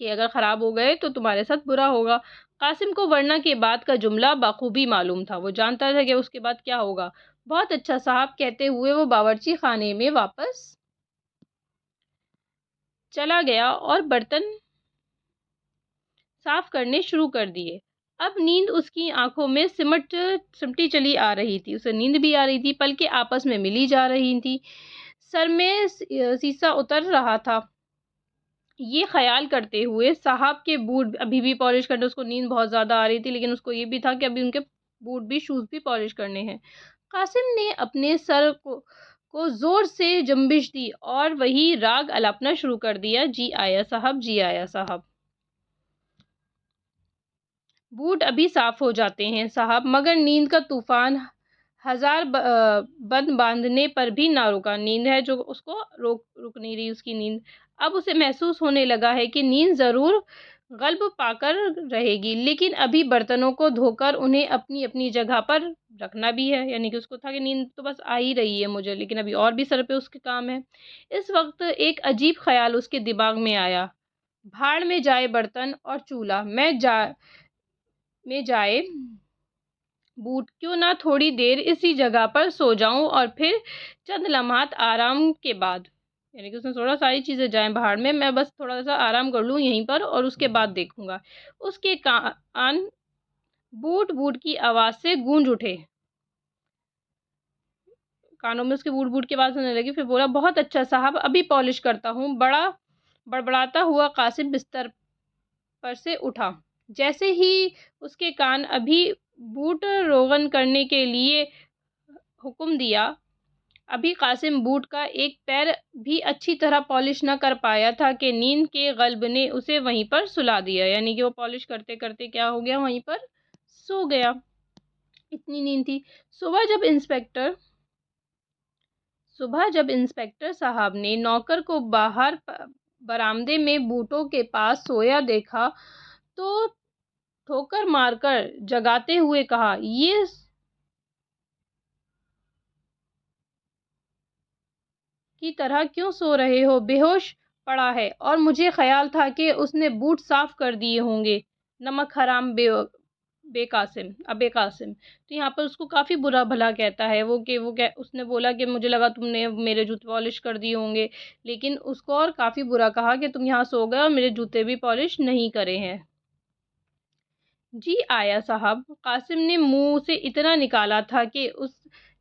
کہ اگر خراب ہو گئے تو تمہارے ساتھ برا ہوگا۔ قاسم کو ورنہ کے بعد کا جملہ بخوبی معلوم تھا، وہ جانتا تھا کہ اس کے بعد کیا ہوگا۔ بہت اچھا صاحب کہتے ہوئے وہ باورچی خانے میں واپس چلا گیا اور برتن صاف کرنے شروع کر دیے۔ اب نیند اس کی آنکھوں میں سمٹی چلی آ رہی تھی، اسے نیند بھی آ رہی تھی، پلکیں آپس میں ملی جا رہی تھی، سر میں سیسا اتر رہا تھا۔ یہ خیال کرتے ہوئے صاحب کے بوٹ ابھی بھی پالش کرنے، اس کو نیند بہت زیادہ آ رہی تھی لیکن اس کو یہ بھی تھا کہ ابھی ان کے بوٹ بھی شوز بھی پالش کرنے ہیں۔ قاسم نے اپنے سر کو زور سے جنبش دی اور وہی راگ الاپنا شروع کر دیا، جی آیا صاحب، جی آیا صاحب۔ بوٹ ابھی صاف ہو جاتے ہیں صاحب، مگر نیند کا طوفان ہزار بند باندھنے پر بھی نہ رکا۔ نیند ہے جو اس کو رک نہیں رہی، اس کی نیند۔ اب اسے محسوس ہونے لگا ہے کہ نیند ضرور غلب پا کر رہے گی، لیکن ابھی برتنوں کو دھو کر انہیں اپنی اپنی جگہ پر رکھنا بھی ہے، یعنی کہ اس کو تھا کہ نیند تو بس آ ہی رہی ہے مجھے، لیکن ابھی اور بھی سر پہ اس کے کام ہے۔ اس وقت ایک عجیب خیال اس کے دماغ میں آیا، بھاڑ میں جائے برتن اور چولہا، میں جائے بوٹ، کیوں نہ تھوڑی دیر اسی جگہ پر سو جاؤں اور پھر چند لمحات آرام کے بعد، یعنی کہ اس نے سوچا ساری چیزیں جائیں بہاڑ میں بس تھوڑا سا آرام کر لوں یہیں پر اور اس کے بعد دیکھوں گا۔ اس کے کان بوٹ کی آواز سے گونج اٹھے، کانوں میں اس کے بوٹ کی آواز آنے لگی۔ پھر بولا، بہت اچھا صاحب، ابھی پالش کرتا ہوں۔ بڑا بڑبڑاتا ہوا قاسم بستر پر سے اٹھا۔ جیسے ہی اس کے کان ابھی بوٹ روغن کرنے کے لیے حکم دیا، ابھی قاسم بوٹ کا ایک پیر بھی اچھی طرح پالش نہ کر پایا تھا کہ نیند کے غلبہ نے اسے وہیں پر سلا دیا، یعنی کہ وہ پالش کرتے کرتے کیا ہو گیا، وہیں پر سو گیا، اتنی نیند تھی۔ صبح جب انسپکٹر صاحب نے نوکر کو باہر برآمدے میں بوٹوں کے پاس سویا دیکھا تو ٹھوکر مار کر جگاتے ہوئے کہا، یہ کی طرح کیوں سو رہے ہو؟ بے ہوش پڑا ہے، اور مجھے خیال تھا کہ اس نے بوٹ صاف کر دیے ہوں گے، نمک حرام ابے قاسم۔ تو یہاں پر اس کو کافی برا بھلا کہتا ہے اس نے بولا کہ مجھے لگا تم نے میرے جوتے پالش کر دیے ہوں گے، لیکن اس کو اور کافی برا کہا کہ تم یہاں سو گئے اور میرے جوتے بھی پالش نہیں کرے ہیں۔ جی آیا صاحب، قاسم نے منہ سے اتنا نکالا تھا کہ اس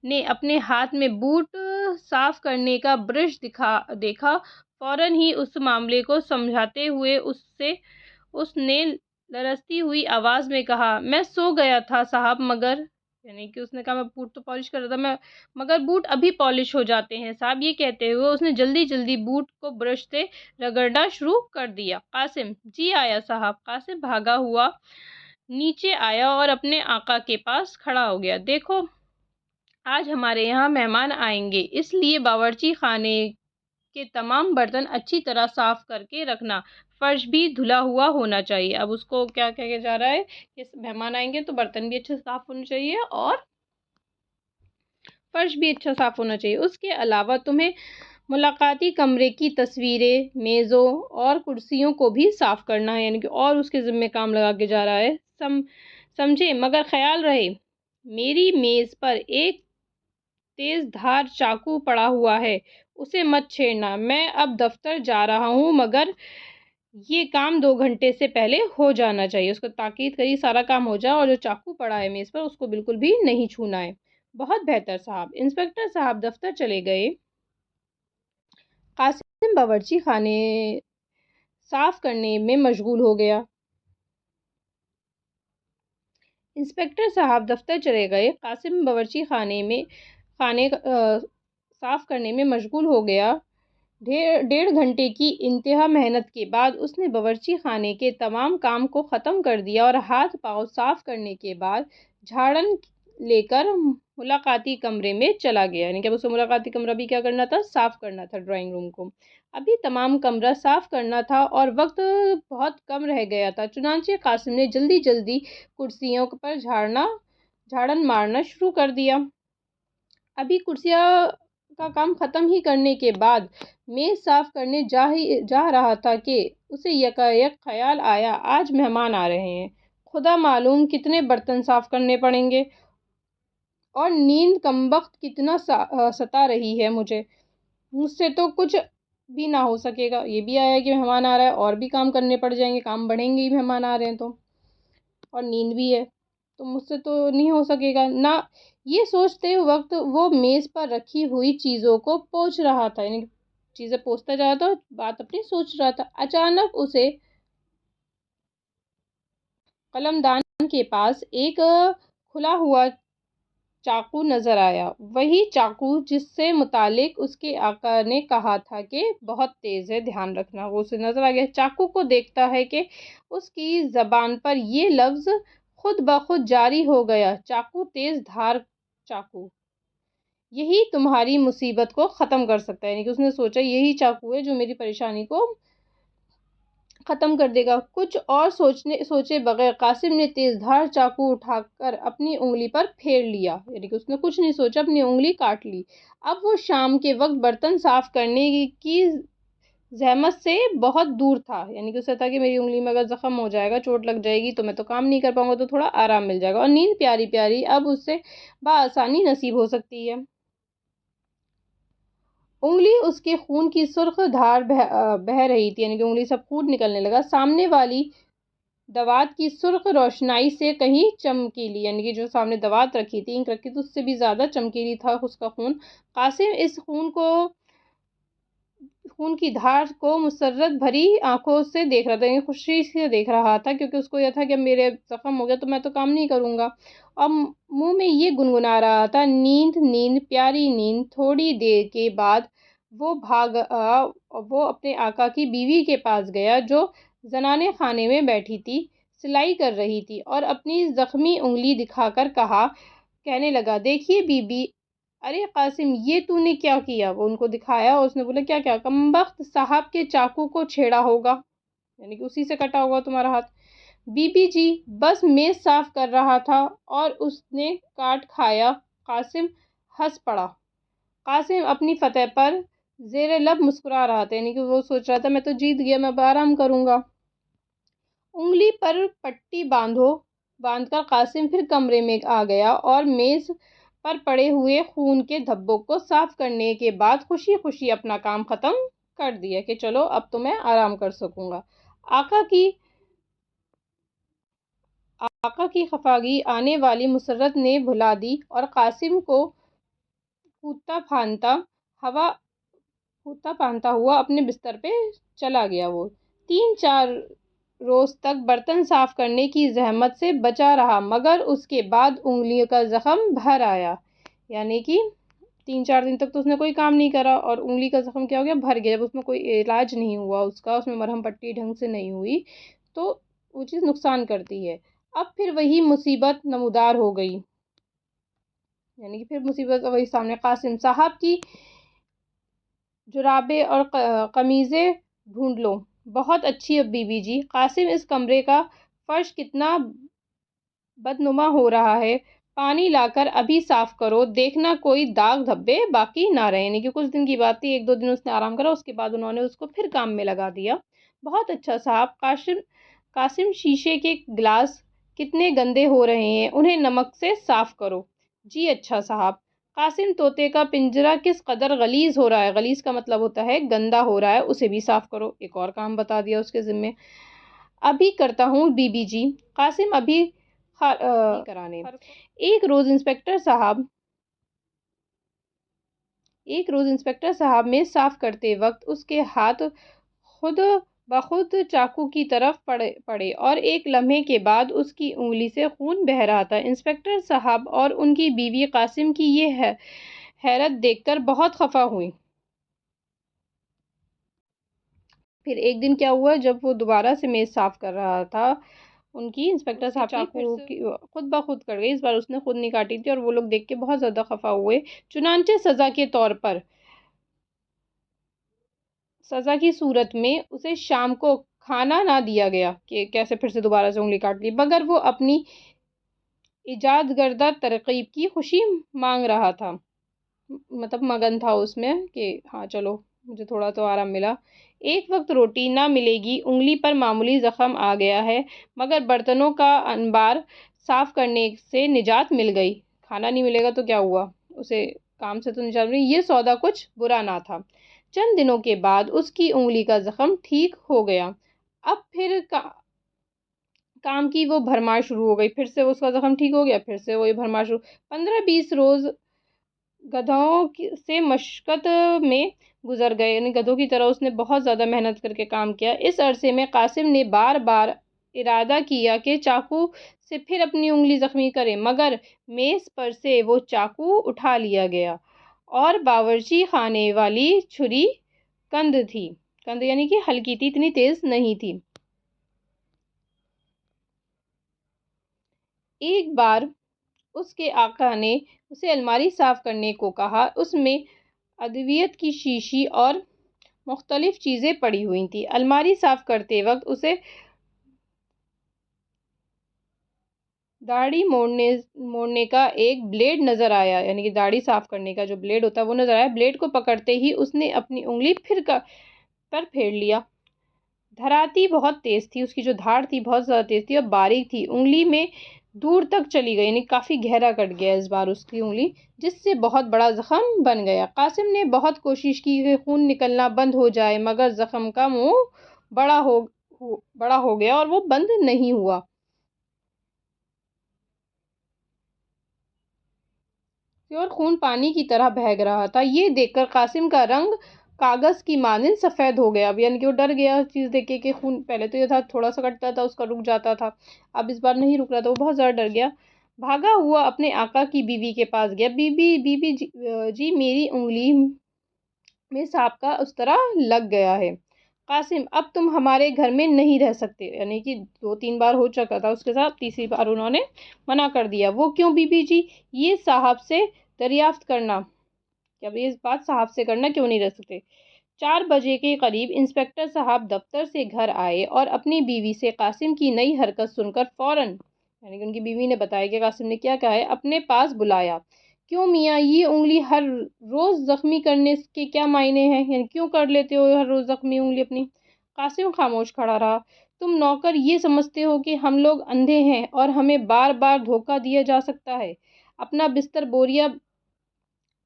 نے اپنے ہاتھ میں بوٹ صاف کرنے کا برش دیکھا، فوراً ہی اس معاملے کو سمجھاتے ہوئے اس نے لرزتی ہوئی آواز میں کہا، میں سو گیا تھا صاحب، مگر، یعنی کہ اس نے کہا میں بوٹ تو پالش کر رہا تھا، مگر بوٹ ابھی پالش ہو جاتے ہیں صاحب۔ یہ کہتے ہوئے اس نے جلدی جلدی بوٹ کو برش سے رگڑنا شروع کر دیا۔ قاسم، جی آیا صاحب۔ قاسم بھاگا ہوا نیچے آیا اور اپنے آقا کے پاس کھڑا ہو گیا۔ دیکھو، آج ہمارے یہاں مہمان آئیں گے، اس لیے باورچی خانے کے تمام برتن اچھی طرح صاف کر کے رکھنا، فرش بھی دھلا ہوا ہونا چاہیے۔ اب اس کو کیا کہا جا رہا ہے کہ مہمان آئیں گے تو برتن بھی اچھے صاف ہونے چاہیے اور فرش بھی اچھا صاف ہونا چاہیے۔ اس کے علاوہ تمہیں ملاقاتی کمرے کی تصویریں، میزوں اور کرسیوں کو بھی صاف کرنا ہے، یعنی کہ اور اس کے ذمہ کام لگا کے جا رہا ہے، سمجھے؟ مگر خیال رہے، میری میز پر ایک تیز دھار چاقو پڑا ہوا ہے، اسے مت چھیڑنا۔ میں اب دفتر جا رہا ہوں، مگر یہ کام 2 گھنٹے سے پہلے ہو جانا چاہیے۔ اس کو تاکید کری سارا کام ہو جائے، اور جو چاقو پڑا ہے میز پر اس کو بالکل بھی نہیں چھونا ہے۔ بہت بہتر صاحب۔ انسپکٹر صاحب دفتر چلے گئے۔ قاسم باورچی خانے صاف کرنے میں مشغول ہو گیا۔ انسپکٹر صاحب دفتر چلے گئے۔ قاسم باورچی خانے صاف کرنے میں مشغول ہو گیا۔ 1.5 گھنٹے کی انتہا محنت کے بعد اس نے باورچی خانے کے تمام کام کو ختم کر دیا اور ہاتھ پاؤں صاف کرنے کے بعد جھاڑن لے کر ملاقاتی کمرے میں چلا گیا، یعنی کہ اب اسے ملاقاتی کمرہ بھی کیا کرنا تھا، صاف کرنا تھا، ڈرائنگ روم کو۔ ابھی تمام کمرہ صاف کرنا تھا اور وقت بہت کم رہ گیا تھا، چنانچہ قاسم نے جلدی جلدی کرسیوں پر جھاڑن مارنا شروع کر دیا۔ ابھی کرسیوں کا کام ختم ہی کرنے کے بعد میز صاف کرنے جا رہا تھا کہ اسے یکایک خیال آیا، آج مہمان آ رہے ہیں، خدا معلوم کتنے برتن صاف کرنے پڑیں گے، اور نیند کمبخت کتنا ستا رہی ہے مجھ سے تو کچھ بھی نہ ہو سکے گا۔ یہ بھی آیا کہ مہمان آ رہا ہے، اور بھی کام کرنے پڑ جائیں گے، کام بڑھیں گے ہی، مہمان آ رہے ہیں تو، اور نیند بھی ہے تو مجھ سے تو نہیں ہو سکے گا نہ۔ یہ سوچتے وقت وہ میز پر رکھی ہوئی چیزوں کو پوچھ رہا تھا، یعنی چیزیں پوچھتا جا رہا تھا، بات اپنی سوچ رہا تھا۔ اچانک اسے قلمدان کے پاس ایک کھلا ہوا چاقو نظر آیا، وہی چاقو جس سے متعلق اس کے آقا نے کہا تھا کہ بہت تیز ہے، دھیان رکھنا۔ وہ اسے نظر آ گیا، چاقو کو دیکھتا ہے کہ اس کی زبان پر یہ لفظ خود بخود جاری ہو گیا، چاقو، تیز دھار چاقو، یہی تمہاری مصیبت کو ختم کر سکتا ہے۔ یعنی کہ اس نے سوچا یہی چاقو ہے جو میری پریشانی کو ختم کر دے گا۔ کچھ اور سوچے بغیر قاسم نے تیز دھار چاقو اٹھا کر اپنی انگلی پر پھیر لیا، یعنی کہ اس نے کچھ نہیں سوچا، اپنی انگلی کاٹ لی۔ اب وہ شام کے وقت برتن صاف کرنے کی زحمت سے بہت دور تھا، یعنی کہ اسے تھا کہ میری انگلی میں اگر زخم ہو جائے گا، چوٹ لگ جائے گی تو میں تو کام نہیں کر پاؤں گا، تو تھوڑا آرام مل جائے گا، اور نیند پیاری پیاری اب اس سے بآسانی نصیب ہو سکتی ہے۔ انگلی اس کے خون کی سرخ دھار بہہ رہی تھی، یعنی کہ انگلی سے خون نکلنے لگا، سامنے والی دوات کی سرخ روشنائی سے کہیں چمکیلی، یعنی کہ جو سامنے دوات رکھی تھی، انک رکھی تھی، اس سے بھی زیادہ چمکیلی تھا اس کا خون۔ قاسم اس خون کی دھار کو مسرت بھری آنکھوں سے دیکھ رہا تھا، یعنی خوشی سے دیکھ رہا تھا، کیونکہ اس کو یہ تھا کہ میرے زخم ہو گیا تو میں تو کام نہیں کروں گا، اور منہ میں یہ گنگنا رہا تھا، نیند، نیند، پیاری نیند۔ تھوڑی دیر کے بعد وہ اپنے آقا کی بیوی کے پاس گیا، جو زنانے خانے میں بیٹھی تھی، سلائی کر رہی تھی، اور اپنی زخمی انگلی دکھا کر کہنے لگا، دیکھیے بی بی۔ ارے قاسم، یہ تو نے کیا کیا؟ وہ ان کو دکھایا، اور اس نے بولا، کیا کیا؟ کمبخت صاحب کے چاقو کو چھیڑا ہوگا، یعنی کہ اسی سے کٹا ہوگا تمہارا ہاتھ۔ بی بی جی، بس میز صاف کر رہا تھا اور اس نے کاٹ کھایا۔ قاسم ہنس پڑا۔ قاسم اپنی فتح پر زیر لب مسکرا رہا تھا، یعنی کہ وہ سوچ رہا تھا میں تو جیت گیا، میں اب آرام کروں گا۔ انگلی پر پٹی باندھ کر قاسم پھر کمرے میں آ گیا، اور میز پر پڑے ہوئے خون کے دھبوں کو صاف کرنے کے بعد خوشی خوشی اپنا کام ختم کر دیا کہ چلو اب تو میں آرام کر سکوں گا۔ آقا کی خفاگی آنے والی مسرت نے بھلا دی، اور قاسم کو کودتا پھاندتا ہوا اپنے بستر پہ چلا گیا۔ وہ 3-4 روز تک برتن صاف کرنے کی زحمت سے بچا رہا، مگر اس کے بعد انگلیوں کا زخم بھر آیا، یعنی کہ 3-4 دن تک تو اس نے کوئی کام نہیں کرا، اور انگلی کا زخم کیا ہو گیا؟ بھر گیا۔ جب اس میں کوئی علاج نہیں ہوا اس میں مرہم پٹی ڈھنگ سے نہیں ہوئی تو وہ چیز نقصان کرتی ہے۔ اب پھر وہی مصیبت نمودار ہو گئی، یعنی کہ پھر مصیبت وہی سامنے۔ قاسم صاحب کی جرابیں اور قمیضیں ڈھونڈ لو۔ بہت اچھی بی بی جی۔ قاسم، اس کمرے کا فرش کتنا بدنما ہو رہا ہے، پانی لا کر ابھی صاف کرو، دیکھنا کوئی داغ دھبے باقی نہ رہے۔ یعنی کہ کچھ دن کی بات تھی، 1-2 دن اس نے آرام کرا، اس کے بعد انہوں نے اس کو پھر کام میں لگا دیا۔ بہت اچھا صاحب۔ قاسم، شیشے کے گلاس کتنے گندے ہو رہے ہیں، انہیں نمک سے صاف کرو۔ جی اچھا صاحب۔ قاسم، طوطے کا پنجرہ کس قدر غلیظ ہو رہا ہے، غلیظ کا مطلب ہوتا ہے گندا ہو رہا ہے، اسے بھی صاف کرو۔ ایک اور کام بتا دیا اس کے ذمے۔ ابھی کرتا ہوں بی بی جی۔ قاسم ابھی کرانے۔ ایک روز انسپکٹر صاحب میں صاف کرتے وقت اس کے ہاتھ خود بخود چاقو کی طرف پڑے، اور ایک لمحے کے بعد اس کی انگلی سے خون بہہ رہا تھا۔ انسپکٹر صاحب اور ان کی بیوی قاسم کی یہ حیرت دیکھ کر بہت خفا ہوئی۔ پھر ایک دن کیا ہوا، جب وہ دوبارہ سے میز صاف کر رہا تھا، ان کی انسپکٹر صاحب چاقو خود بخود کٹ گئی۔ اس بار اس نے خود نہیں کاٹی تھی، اور وہ لوگ دیکھ کے بہت زیادہ خفا ہوئے۔ چنانچہ سزا کے طور پر، سزا کی صورت میں اسے شام کو کھانا نہ دیا گیا کہ کیسے پھر سے دوبارہ سے انگلی کاٹ لی، مگر وہ اپنی ایجاد کردہ ترکیب کی خوشی مانگ رہا تھا، مطلب مگن تھا اس میں کہ ہاں چلو مجھے تھوڑا تو آرام ملا۔ ایک وقت روٹی نہ ملے گی، انگلی پر معمولی زخم آ گیا ہے، مگر برتنوں کا انبار صاف کرنے سے نجات مل گئی۔ کھانا نہیں ملے گا تو کیا ہوا، اسے کام سے تو نجات ملی۔ یہ سودا کچھ برا نہ تھا۔ چند دنوں کے بعد اس کی انگلی کا زخم ٹھیک ہو گیا۔ اب پھر کام کی وہ بھرمار شروع ہو گئی، پھر سے اس کا زخم ٹھیک ہو گیا، پھر سے وہی بھرمار شروع۔ 15-20 روز گدھوں سے مشقت میں گزر گئے، یعنی گدھوں کی طرح اس نے بہت زیادہ محنت کر کے کام کیا۔ اس عرصے میں قاسم نے بار بار ارادہ کیا کہ چاقو سے پھر اپنی انگلی زخمی کرے، مگر میز پر سے وہ چاقو اٹھا لیا گیا اور باورچی خانے والی چھری کند تھی، کند یعنی کہ ہلکی تھی، اتنی تیز نہیں تھی۔ ایک بار اس کے آقا نے اسے الماری صاف کرنے کو کہا۔ اس میں ادویات کی شیشی اور مختلف چیزیں پڑی ہوئی تھیں۔ الماری صاف کرتے وقت اسے داڑھی موڑنے کا ایک بلیڈ نظر آیا، یعنی کہ داڑھی صاف کرنے کا جو بلیڈ ہوتا ہے وہ نظر آیا۔ بلیڈ کو پکڑتے ہی اس نے اپنی انگلی پر پھیر لیا۔ دھراتی بہت تیز تھی، اس کی جو دھاڑ تھی بہت زیادہ تیز تھی اور باریک تھی، انگلی میں دور تک چلی گئی، یعنی کافی گہرا کٹ گیا اس بار اس کی انگلی، جس سے بہت بڑا زخم بن گیا۔ قاسم نے بہت کوشش کی کہ خون نکلنا بند ہو جائے، مگر زخم کا منہ بڑا ہو گیا اور وہ بند نہیں ہوا۔ اور خون پانی کی طرح بہہ رہا تھا۔ یہ دیکھ کر قاسم کا رنگ کاغذ کی مانند سفید ہو گیا، یعنی کہ وہ ڈر گیا چیز دیکھ کے کہ خون پہلے تو یہ تھا تھوڑا سا کٹتا تھا اس کا رک جاتا تھا، اب اس بار نہیں رک رہا تھا، وہ بہت زیادہ ڈر گیا۔ بھاگا ہوا اپنے آقا کی بیوی کے پاس گیا۔ بی بی جی میری انگلی میں سانپ کا استرا لگ گیا ہے۔ قاسم اب تم ہمارے گھر میں نہیں رہ سکتے، یعنی کہ 2-3 بار ہو چکا تھا اس کے ساتھ، تیسری بار انہوں نے منع کر دیا۔ وہ کیوں بی بی جی؟ یہ صاحب سے دریافت کرنا کہ اب یہ بات صاحب سے کرنا کیوں نہیں رہ سکتے۔ 4 بجے کے قریب انسپکٹر صاحب دفتر سے گھر آئے اور اپنی بیوی سے قاسم کی نئی حرکت سن کر فوراً، یعنی کہ ان کی بیوی نے بتایا کہ قاسم نے کیا کہا ہے، اپنے پاس بلایا۔ کیوں میاں، یہ انگلی ہر روز زخمی کرنے کے کیا معنی ہیں، یعنی کیوں کر لیتے ہو ہر روز زخمی انگلی اپنی؟ قاسم خاموش کھڑا رہا۔ تم نوکر یہ سمجھتے ہو کہ ہم لوگ اندھے ہیں اور ہمیں بار بار دھوکہ دیا جا سکتا ہے؟ اپنا بستر بوریا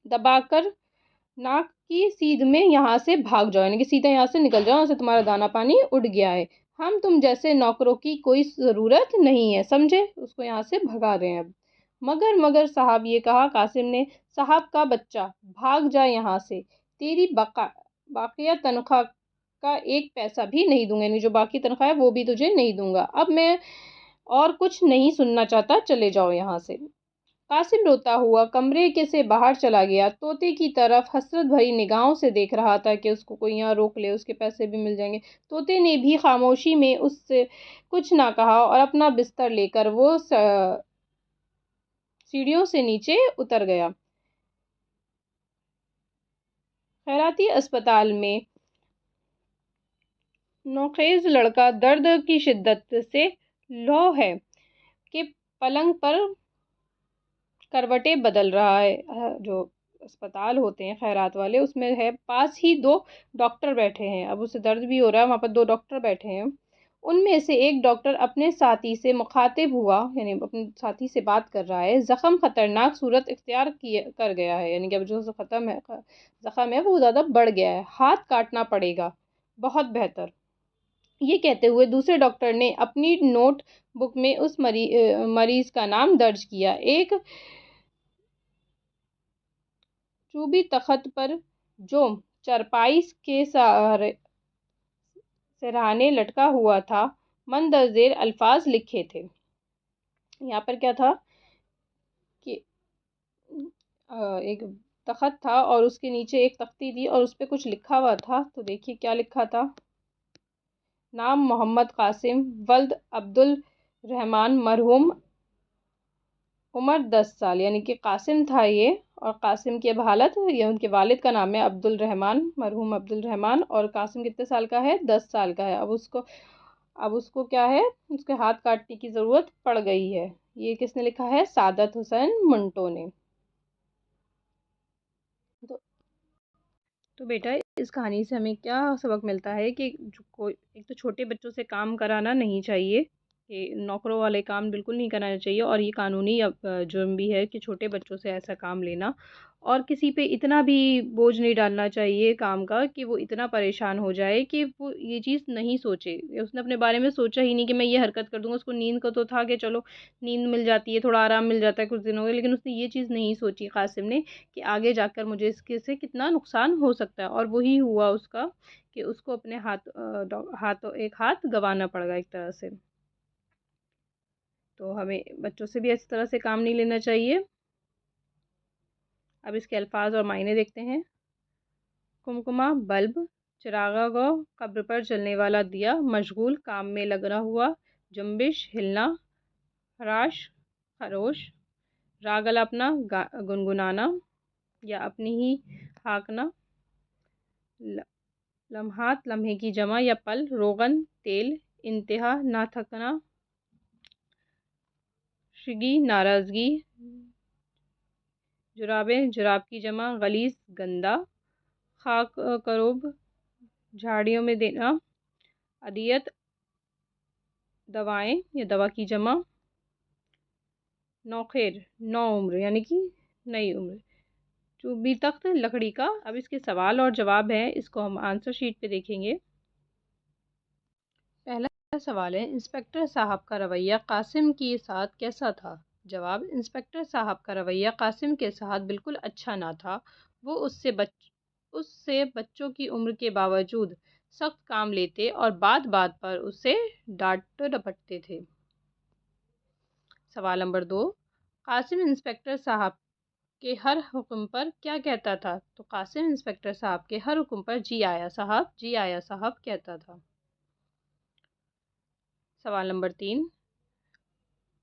دبا کر ناک کی سیدھ میں یہاں سے بھاگ جاؤ، یعنی کہ سیدھا یہاں سے نکل جاؤ، سے تمہارا دانا پانی اڑ گیا ہے۔ ہم تم جیسے نوکروں کی کوئی ضرورت نہیں ہے، سمجھے؟ اس کو یہاں سے بھگا رہے ہیں اب۔ مگر صاحب، یہ کہا قاسم نے، صاحب کا بچہ، بھاگ جا یہاں سے، تیری باقیہ تنخواہ کا 1 پیسہ بھی نہیں دوں گا، یعنی جو باقی تنخواہ ہے وہ بھی تجھے نہیں دوں گا۔ اب میں اور کچھ نہیں سننا چاہتا، چلے جاؤ یہاں سے۔ قاسم روتا ہوا کمرے سے باہر چلا گیا، طوطے کی طرف حسرت بھری نگاہوں سے دیکھ رہا تھا کہ اس کو کوئی یہاں روک لے، اس کے پیسے بھی مل جائیں گے۔ طوطے نے بھی خاموشی میں اس سے کچھ نہ کہا اور اپنا بستر لے کر وہ سیڑھیوں سے نیچے اتر گیا۔ خیراتی اسپتال میں نوخیز لڑکا درد کی شدت سے لو ہے کہ پلنگ پر کروٹیں بدل رہا ہے۔ جو اسپتال ہوتے ہیں خیرات والے، اس میں ہے پاس ہی 2 ڈاکٹر بیٹھے ہیں، اب اسے درد بھی ہو رہا ہے، وہاں پر 2 ڈاکٹر بیٹھے ہیں۔ ان میں سے ایک ڈاکٹر اپنے ساتھی سے مخاطب ہوا، یعنی اپنے ساتھی سے بات کر رہا ہے۔ زخم خطرناک صورت اختیار کر گیا ہے، یعنی کہ اب جو زخم ہے وہ زیادہ بڑھ گیا ہے، ہاتھ کاٹنا پڑے گا۔ بہت بہتر۔ یہ کہتے ہوئے دوسرے ڈاکٹر نے اپنی نوٹ بک میں اس مریض کا نام درج کیا۔ ایک چوبی تخت پر جو چارپائی کے سرہانے لٹکا ہوا تھا، مندرجہ الفاظ لکھے تھے۔ یہاں پر کیا تھا کہ ایک تخت تھا اور اس کے نیچے ایک تختی تھی اور اس پہ کچھ لکھا ہوا تھا، تو دیکھیے کیا لکھا تھا۔ نام محمد قاسم، ولد عبدالرحمن، مرحوم، عمر 10 سال، یعنی کہ قاسم تھا یہ، اور قاسم کی اب حالت، یہ ان کے والد کا نام ہے عبدالرحمن، مرحوم عبدالرحمن، اور قاسم کتنے سال کا ہے؟ 10 سال کا ہے۔ اب اس کو کیا ہے، اس کے ہاتھ کاٹنے کی ضرورت پڑ گئی ہے۔ یہ کس نے لکھا ہے؟ سعادت حسین منٹو نے۔ تو بیٹا اس کہانی سے ہمیں کیا سبق ملتا ہے کہ ایک تو چھوٹے بچوں سے کام کرانا نہیں چاہیے، کہ نوکروں والے کام بالکل نہیں کرانا چاہیے، اور یہ قانونی جرم بھی ہے کہ چھوٹے بچوں سے ایسا کام لینا، اور کسی پہ اتنا بھی بوجھ نہیں ڈالنا چاہیے کام کا کہ وہ اتنا پریشان ہو جائے کہ وہ یہ چیز نہیں سوچے۔ اس نے اپنے بارے میں سوچا ہی نہیں کہ میں یہ حرکت کر دوں گا۔ اس کو نیند کا تو تھا کہ چلو نیند مل جاتی ہے، تھوڑا آرام مل جاتا ہے کچھ دنوں کے، لیکن اس نے یہ چیز نہیں سوچی قاسم نے کہ آگے جا کر مجھے اس کے سے کتنا نقصان ہو سکتا ہے، اور وہی ہوا اس کا کہ اس کو اپنے ایک ہاتھ گنوانا پڑ گا ایک طرح سے۔ تو ہمیں بچوں سے بھی اس طرح سے کام نہیں لینا چاہیے۔ اب اس کے الفاظ اور معنی دیکھتے ہیں۔ کمکما بلب، چراغا گو قبر پر جلنے والا دیا، مشغول کام میں لگا ہوا، جنبش ہلنا، خراش خروش، راگل اپنا گنگنانا یا اپنی ہی ہانکنا، لمحات لمحے کی جمع یا پل، روغن تیل، انتہا نہ تھکنا، شگی ناراضگی، جرابیں جراب کی جمع، غلیظ گندا، خاک کروب جھاڑیوں میں دینا، ادیت دوائیں یا دوا کی جمع، نوخیر نو عمر یعنی کہ نئی عمر، چوبی تخت لکڑی کا۔ اب اس کے سوال اور جواب ہیں، اس کو ہم آنسر شیٹ پہ دیکھیں گے۔ پہلا سوال ہے، انسپکٹر صاحب کا رویہ قاسم کے ساتھ کیسا تھا؟ جواب، انسپکٹر صاحب کا رویہ قاسم کے ساتھ بالکل اچھا نہ تھا۔ وہ اس سے بچوں کی عمر کے باوجود سخت کام لیتے اور بات بات پر اسے ڈانٹ ڈپٹتے تھے۔ سوال نمبر 2، قاسم انسپکٹر صاحب کے ہر حکم پر کیا کہتا تھا؟ تو قاسم انسپکٹر صاحب کے ہر حکم پر جی آیا صاحب، جی آیا صاحب کہتا تھا۔ سوال نمبر 3،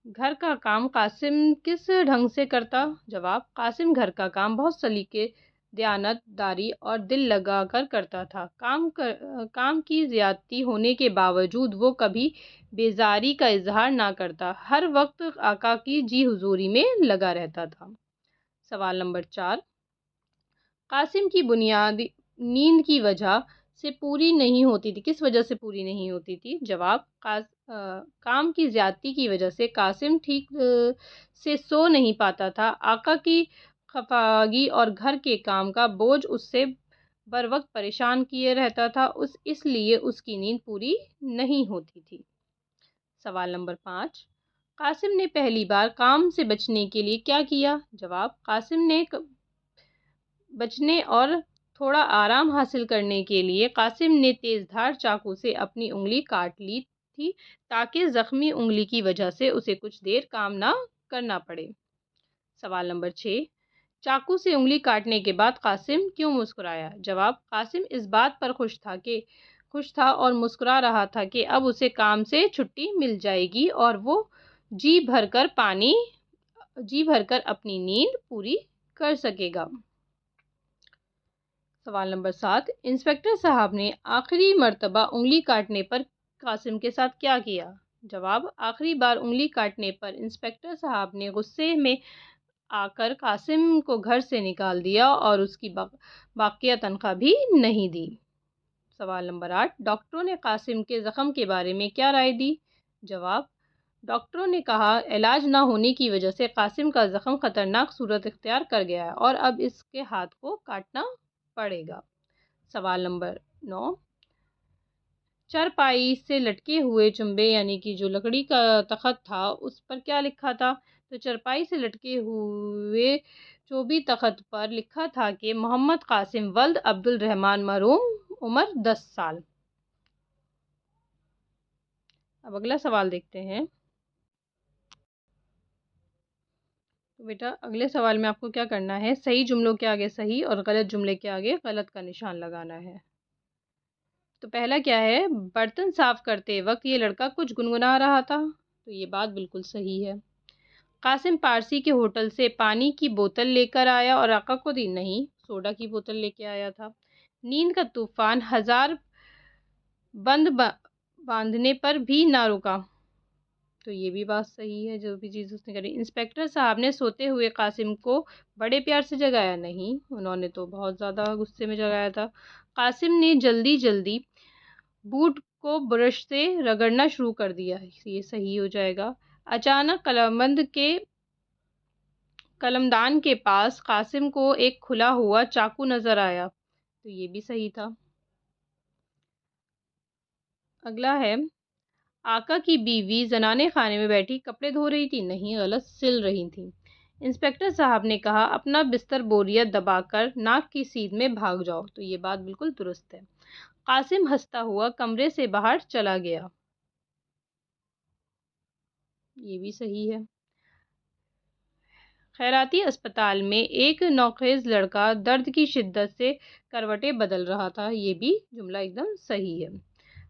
گھر کا کام قاسم کس ڈھنگ سے کرتا؟ جواب، قاسم گھر کا کام بہت سلیقے، دیانت داری اور دل لگا کر کرتا تھا۔ کام کی زیادتی ہونے کے باوجود وہ کبھی بیزاری کا اظہار نہ کرتا، ہر وقت آقا کی جی حضوری میں لگا رہتا تھا۔ سوال نمبر 4، قاسم کی بنیادی نیند کی وجہ سے پوری نہیں ہوتی تھی، کس وجہ سے پوری نہیں ہوتی تھی؟ جواب، کام کی زیادتی کی وجہ سے قاسم ٹھیک سے سو نہیں پاتا تھا، آقا کی خفاگی اور گھر کے کام کا بوجھ اس سے بر وقت پریشان کیے رہتا تھا، اس لیے اس کی نیند پوری نہیں ہوتی تھی۔ سوال نمبر 5، قاسم نے پہلی بار کام سے بچنے کے لیے کیا کیا؟ جواب، قاسم نے بچنے اور تھوڑا آرام حاصل کرنے کے لیے قاسم نے تیز دھار چاقو سے اپنی انگلی کاٹ لی تھی، تاکہ زخمی انگلی کی وجہ سے اسے کچھ دیر کام نہ کرنا پڑے۔ سوال نمبر 6، چاقو سے انگلی کاٹنے کے بعد قاسم کیوں مسکرایا؟ جواب، قاسم اس بات پر خوش تھا اور مسکرا رہا تھا کہ اب اسے کام سے چھٹی مل جائے گی اور وہ جی بھر کر اپنی نیند پوری کر سکے گا۔ سوال نمبر 7، انسپکٹر صاحب نے آخری مرتبہ انگلی کاٹنے پر قاسم کے ساتھ کیا کیا؟ جواب، آخری بار انگلی کاٹنے پر انسپکٹر صاحب نے غصے میں آ کر قاسم کو گھر سے نکال دیا اور اس کی باقیہ تنخواہ بھی نہیں دی۔ سوال نمبر 8، ڈاکٹروں نے قاسم کے زخم کے بارے میں کیا رائے دی؟ جواب، ڈاکٹروں نے کہا علاج نہ ہونے کی وجہ سے قاسم کا زخم خطرناک صورت اختیار کر گیا ہے اور اب اس کے ہاتھ کو کاٹنا پڑے گا۔ سوال نمبر 9، چارپائی سے لٹکے ہوئے چنبے یعنی کہ جو لکڑی کا تخت تھا اس پر کیا لکھا تھا؟ تو چارپائی سے لٹکے ہوئے چوبی تخت پر لکھا تھا کہ محمد قاسم ولد عبد الرحمن مرحوم، عمر 10 سال۔ اب اگلا سوال دیکھتے ہیں۔ تو بیٹا اگلے سوال میں آپ کو کیا کرنا ہے، صحیح جملوں کے آگے صحیح اور غلط جملے کے آگے غلط کا نشان لگانا ہے۔ تو پہلا کیا ہے، برتن صاف کرتے وقت یہ لڑکا کچھ گنگنا رہا تھا، تو یہ بات بالکل صحیح ہے۔ قاسم پارسی کے ہوٹل سے پانی کی بوتل لے کر آیا اور آقا کو دی، نہیں، سوڈا کی بوتل لے کے آیا تھا۔ نیند کا طوفان 1000 بند باندھنے پر بھی نہ رکا، تو یہ بھی بات صحیح ہے، جو بھی چیز اس نے کری۔ انسپیکٹر صاحب نے سوتے ہوئے قاسم کو بڑے پیار سے جگایا؟ نہیں، انہوں نے تو بہت زیادہ غصے میں جگایا تھا۔ قاسم نے جلدی جلدی بوٹ کو برش سے رگڑنا شروع کر دیا، یہ صحیح ہو جائے گا۔ اچانک قلمدان کے پاس قاسم کو ایک کھلا ہوا چاقو نظر آیا، تو یہ بھی صحیح تھا۔ اگلا ہے، آقا کی بیوی زنانے خانے میں بیٹھی کپڑے دھو رہی تھی؟ نہیں، غلط، سل رہی تھی۔ انسپیکٹر صاحب نے کہا اپنا بستر بوریت دبا کر ناک کی سیدھ میں بھاگ جاؤ، تو یہ بات بالکل درست ہے۔ قاسم ہنستا ہوا کمرے سے باہر چلا گیا، یہ بھی صحیح ہے۔ خیراتی اسپتال میں ایک نوخیز لڑکا درد کی شدت سے کروٹیں بدل رہا تھا، یہ بھی جملہ ایک دم صحیح ہے۔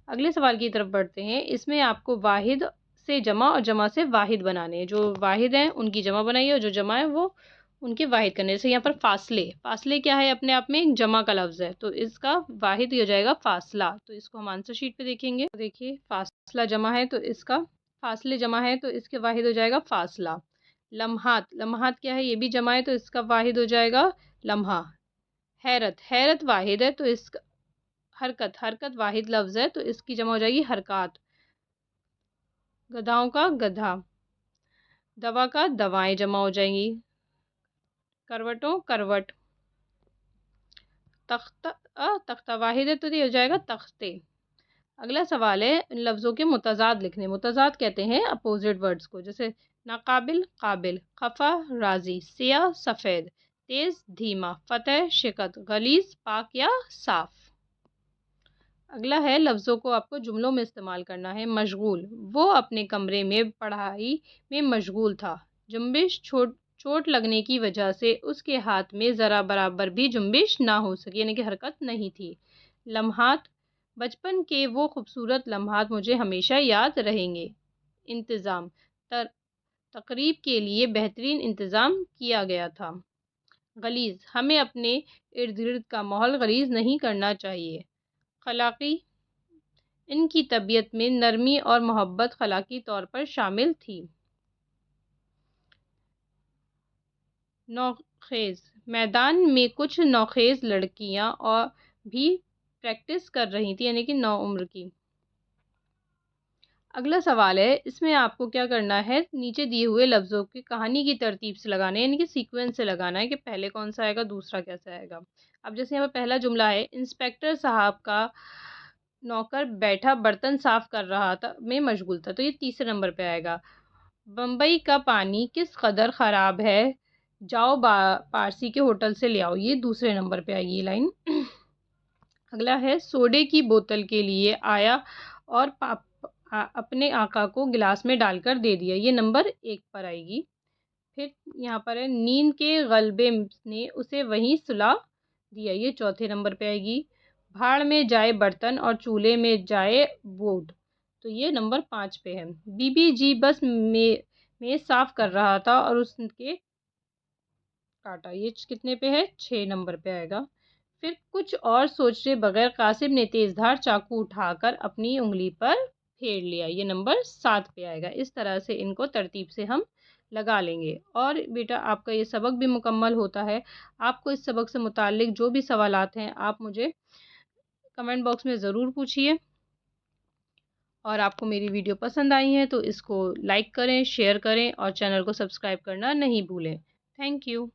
اگلے سوال کی طرف بڑھتے ہیں۔ اس میں آپ کو واحد سے جمع اور جمع سے واحد بنانے ہیں۔ جو واحد ہیں ان کی جمع بنائیے اور جو جمع ہے وہ ان کے واحد کرنے۔ جیسے یہاں پر فاصلے کیا ہے؟ اپنے آپ میں ایک جمع کا لفظ ہے، تو اس کا واحد ہو جائے گا فاصلہ، تو اس کو ہم آنسر شیٹ پہ دیکھیں گے۔ دیکھیے فاصلہ جمع ہے تو اس کا فاصلے جمع ہے تو اس کے واحد ہو جائے گا فاصلہ۔ لمحات کیا ہے؟ یہ بھی جمع ہے تو اس کا واحد ہو جائے گا لمحہ۔ حیرت واحد ہے تو اس کا حرکت واحد لفظ ہے تو اس کی جمع ہو جائے گی حرکات۔ گدھاؤں کا گدھا، دوا کا دوائیں جمع ہو جائیں گی۔ کروٹوں کروٹ، تختہ واحد ہے تو یہ ہو جائے گا تختے۔ اگلا سوال ہے ان لفظوں کے متضاد لکھنے۔ متضاد کہتے ہیں اپوزٹ ورڈز کو، جیسے ناقابل قابل، خفا راضی، سیاہ سفید، تیز دھیما، فتح شکست، غلیظ پاک یا صاف۔ اگلا ہے لفظوں کو آپ کو جملوں میں استعمال کرنا ہے۔ مشغول، وہ اپنے کمرے میں پڑھائی میں مشغول تھا۔ جنبش، چوٹ لگنے کی وجہ سے اس کے ہاتھ میں ذرا برابر بھی جنبش نہ ہو سکی، یعنی کہ حرکت نہیں تھی۔ لمحات، بچپن کے وہ خوبصورت لمحات مجھے ہمیشہ یاد رہیں گے۔ انتظام، تقریب کے لیے بہترین انتظام کیا گیا تھا۔ غلیظ، ہمیں اپنے ارد گرد کا ماحول غلیظ نہیں کرنا چاہیے۔ خلاقی، ان کی طبیعت میں نرمی اور محبت خلاقی طور پر شامل تھی۔ نوخیز، میدان میں کچھ نوخیز لڑکیاں اور بھی پریکٹس کر رہی تھی، یعنی کہ نو عمر کی۔ اگلا سوال ہے، اس میں آپ کو کیا کرنا ہے؟ نیچے دیے ہوئے لفظوں کی کہانی کی ترتیب سے لگانا ہے، یعنی کہ سیکوینس سے لگانا ہے کہ پہلے کون سا آئے گا، دوسرا کیسا آئے گا۔ اب جیسے یہاں پر پہلا جملہ ہے، انسپیکٹر صاحب کا نوکر بیٹھا برتن صاف کر رہا تھا میں مشغول تھا، تو یہ تیسرے نمبر پہ آئے گا۔ بمبئی کا پانی کس قدر خراب ہے، جاؤ پارسی کے ہوٹل سے لے آؤ، یہ دوسرے نمبر پہ آئے گی یہ لائن۔ اگلا ہے، سوڈے کی بوتل کے لیے آیا اور اپنے آقا کو گلاس میں ڈال کر دے دیا، یہ نمبر 1 پر آئے گی۔ پھر یہاں پر ہے، نیند کے غلبے نے اسے وہیں سلا دیا، یہ چوتھے نمبر پہ آئے گی۔ بھاڑ میں جائے برتن اور چولہے میں جائے بوڈ، تو یہ نمبر 5 پہ ہے۔ بی بی جی بس میں صاف کر رہا تھا اور اس کے کاٹا، یہ کتنے پہ ہے؟ 6 نمبر پہ آئے گا۔ پھر کچھ اور سوچے بغیر قاسم نے تیز دھار چاقو اٹھا کر اپنی انگلی پر پھیر لیا، یہ نمبر 7 پہ آئے گا۔ اس طرح سے ان کو ترتیب سے ہم لگا لیں گے۔ اور بیٹا آپ کا یہ سبق بھی مکمل ہوتا ہے۔ آپ کو اس سبق سے متعلق جو بھی سوالات ہیں آپ مجھے کمنٹ باکس میں ضرور پوچھیے، اور آپ کو میری ویڈیو پسند آئی ہے تو اس کو لائک کریں، شیئر کریں اور چینل کو سبسکرائب کرنا نہیں بھولیں۔ Thank you.